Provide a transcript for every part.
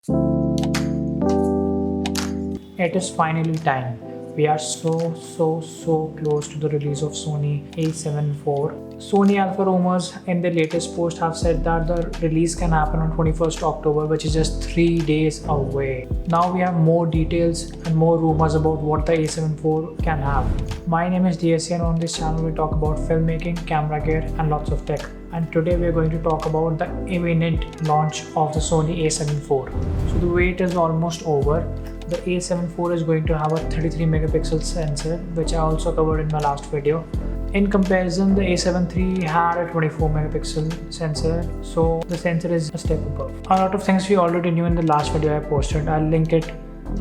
It is finally time. We are so close to the release of Sony A7 IV. Sony Alpha rumors in their latest post have said that the release can happen on 21st October, which is just 3 days away. Now we have more details and more rumors about what the A7 IV can have. My name is DSC and on this channel we talk about filmmaking, camera gear and lots of tech. And today we are going to talk about the imminent launch of the Sony A7 IV. So the wait is almost over. The A7 IV is going to have a 33 megapixel sensor, which I also covered in my last video. In comparison, the A7 III had a 24 megapixel sensor, so the sensor is a step above. A lot of things we already knew in the last video I posted. I'll link it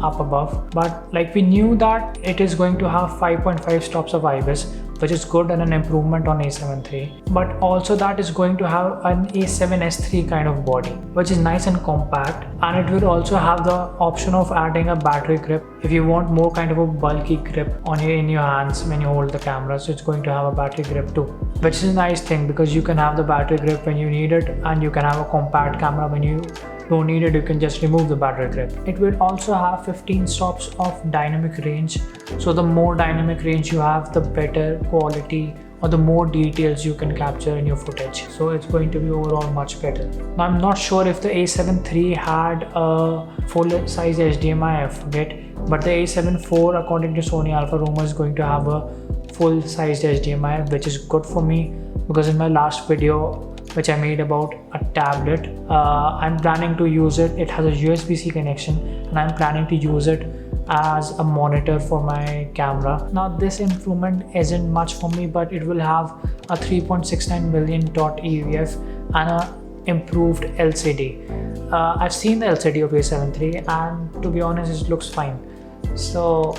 up above, but like we knew that it is going to have 5.5 stops of IBIS, which is good and an improvement on A7 III, but also that is going to have an A7S III kind of body, which is nice and compact, and it will also have the option of adding a battery grip if you want more kind of a bulky grip in your hands when you hold the camera. So it's going to have a battery grip too, which is a nice thing because you can have the battery grip when you need it, and you can have a compact camera when you don't need it, you can just remove the battery grip. It will also have 15 stops of dynamic range. So the more dynamic range you have, the better quality or the more details you can capture in your footage. So it's going to be overall much better. Now I'm not sure if the A7 III had a full-size HDMI, I forget, but the A7 IV, according to Sony Alpha rumor, is going to have a full-sized HDMI, which is good for me because in my last video which I made about a tablet, I'm planning to use it. It has a USB-C connection and I'm planning to use it as a monitor for my camera. Now this improvement isn't much for me, but it will have a 3.69 million dot EVF and a improved LCD. I've seen the LCD of A7 III and to be honest it looks fine. So,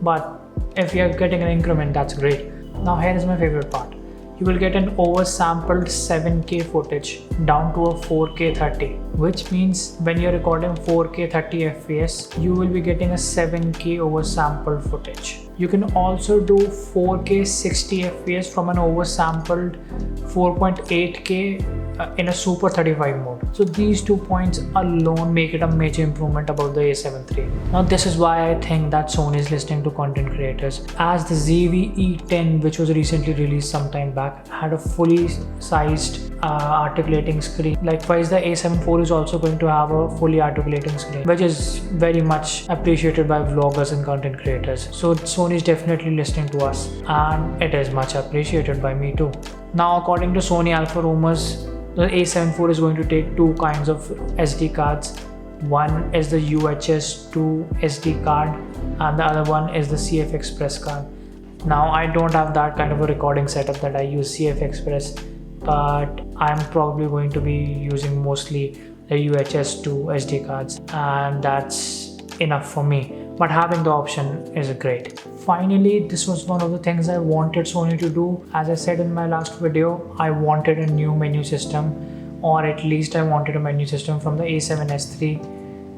but if you're getting an increment, that's great. Now here is my favorite part. You will get an oversampled 7K footage down to a 4K 30, which means when you're recording 4K 30 FPS, you will be getting a 7K oversampled footage. You can also do 4K 60 FPS from an oversampled 4.8K in a Super 35 mode. So these 2 points alone make it a major improvement about the A7 III. Now this is why I think that Sony is listening to content creators, as the ZV-E10, which was recently released some time back, had a fully sized articulating screen. Likewise, the A7 IV is also going to have a fully articulating screen, which is very much appreciated by vloggers and content creators. So Sony is definitely listening to us and it is much appreciated by me too. Now according to Sony Alpha rumors, the A7 IV is going to take two kinds of SD cards. One is the UHS 2 SD card and the other one is the CF Express card. Now I don't have that kind of a recording setup that I use CF Express, but I'm probably going to be using mostly the UHS 2 SD cards and that's enough for me. But having the option is great. Finally, this was one of the things I wanted Sony to do. As I said in my last video, I wanted a new menu system, or at least I wanted a menu system from the A7S III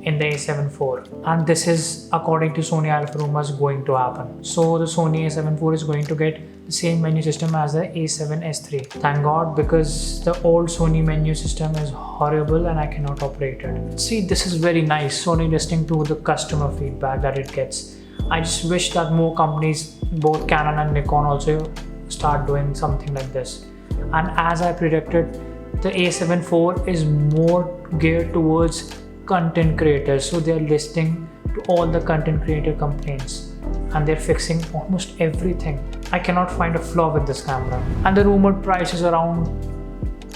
in the A7 IV, and this is, according to Sony Alpha rumors, going to happen. So the Sony A7 IV is going to get the same menu system as the A7S III. Thank God, because the old Sony menu system is horrible and I cannot operate it. See, this is very nice, Sony listening to the customer feedback that it gets. I just wish that more companies, both Canon and Nikon, also start doing something like this. And as I predicted, the A7 IV is more geared towards content creators, so they're listening to all the content creator complaints and they're fixing almost everything. I cannot find a flaw with this camera, and the rumored price is around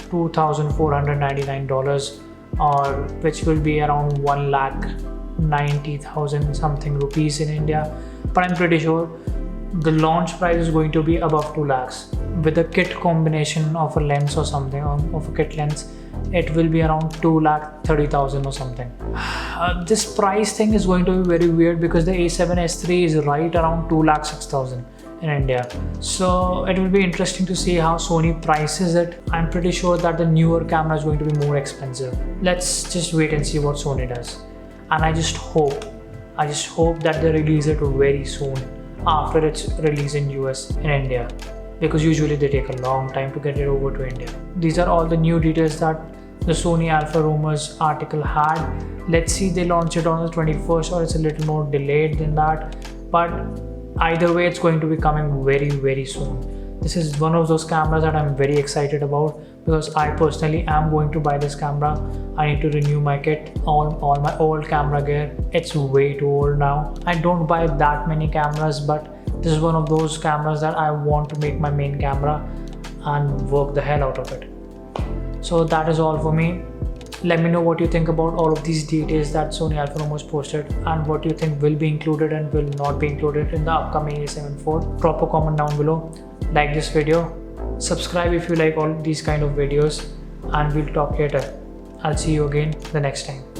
$2,499, or which will be around 1,90,000 something rupees in India, but I'm pretty sure the launch price is going to be above 2 lakhs. With a kit combination of a lens or something, of a kit lens, it will be around 2,30,000 or something. This price thing is going to be very weird because the A7S III is right around 2,06,000 in India. So it will be interesting to see how Sony prices it. I'm pretty sure that the newer camera is going to be more expensive. Let's just wait and see what Sony does. And I just hope that they release it very soon after its release in US and India, because usually they take a long time to get it over to India. These are all the new details that the Sony Alpha rumors article had. Let's see, they launch it on the 21st or it's a little more delayed than that, but either way it's going to be coming very soon. This is one of those cameras that I'm very excited about because I personally am going to buy this camera. I need to renew my kit, all my old camera gear. It's way too old now. I don't buy that many cameras, but this is one of those cameras that I want to make my main camera and work the hell out of it. So that is all for me. Let me know what you think about all of these details that Sony Alpha rumors posted and what you think will be included and will not be included in the upcoming A7 IV. Drop a comment down below. Like this video. Subscribe if you like all these kind of videos, and we'll talk later. I'll see you again the next time.